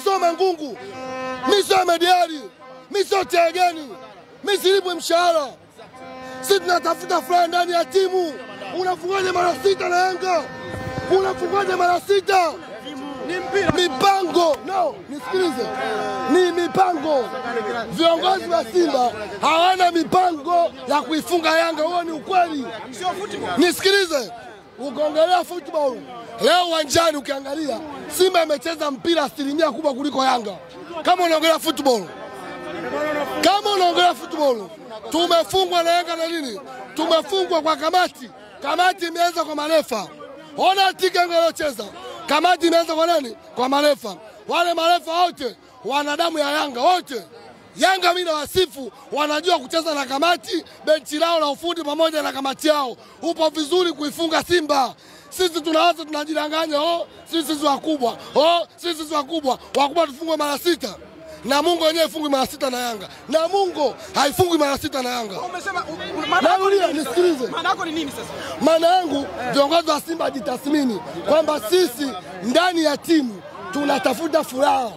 sio Mangungu. Mimi sio Mediali. Mimi sio Tegeni. Mimi silipwi mshahara. Sisi tunatafuta furaha ndani ya timu. Unafungaje mara 6 na Yanga? Unafungaje mara 6? Ni mpira. Mipango. No, nisikilize. Ni mipango. Viongozi wa Simba hawana mipango ya kuifunga Yanga. Huo ni ukweli. Sio football. Nisikilize. Ukiongelea football, leo uwanjani ukiangalia Simba imecheza mpira 100% kubwa kuliko Yanga. Kama unaongelea football. Tumefungwa na Yanga na nini? Tumefungwa kwa kamati. Kamati imeanza kwa marefa. Ona tiki Yanga alocheza. Kamati imeanza kwa nani? Kwa marefa. Wale marefa wote wana damu ya Yanga wote. Yanga mimi na wasifu wanajua kucheza na kamati, benchi lao la ufundi pamoja na kamati yao. Upo vizuri kuifunga Simba. Sisi tunaanza tunajidanganya, sisi wakubwa. Sisi wakubwa. Wakubwa tufungwe mara 6. Na Mungu wenyewe ifungwe mara 6 na Yanga. Na Mungu haifungwi mara 6 na Yanga. Umesema nisikilize. Maana yako ni nini sasa? Maana yangu viongozi wa Simba jitathmini kwamba sisi ndani ya timu tunatafuta furaha.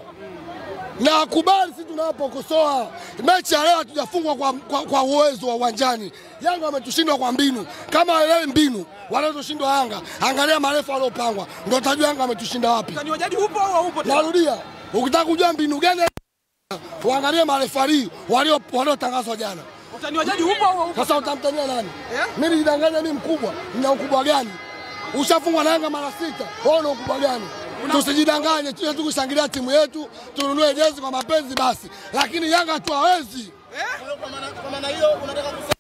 Na kubali sisi tunapokosoa. Mechi ya leo hatujafungwa kwa uwezo wa uwanjani. Yanga wametushindwa kwa mbinu. Kama wale mbinu wanazoshindwa Yanga, angalia marefa waliopangwa. Ndio utajua Yanga ametushinda wapi. Utani jadi upo au upo tena? Narudia. Ukitaka kujua mbinu gani, uangalie marefari waliotangazwa jana. Utani jadi upo au upo? Sasa utamtania nani? Mimi nidanganya mimi mkubwa. Nina ukubwa gani? Ushafungwa na Yanga mara 6. Wewe una ukubwa gani? Tusijidanganye, tu kushangilia timu yetu, tununue jezi kwa mapenzi basi. Lakini Yanga tu hawezi. Kwa maana hiyo unataka kusema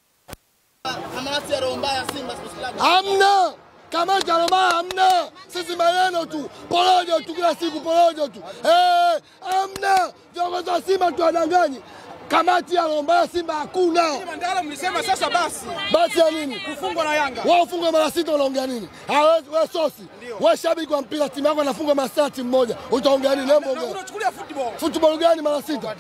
hamasi ya roho mbaya Simba Sports Club. Hamna. Kama Jaloma hamna. Sisi maneno tu. Porojo tu kila siku porojo tu. Hamna. Viongozi wa Simba tu wadanganye. Kamati ya Lomba Simba hakuna. Mandala mlisema sasa basi. Basi ya nini? Kufungwa na Yanga. Wao ufungwe mara 6 unaongea nini? Wewe sosi. Wewe shabiki wa mpira timu yako inafungwa mara 6 timu moja. Utaongea nini? Lembo. Unachukulia football. Football gani mara 6?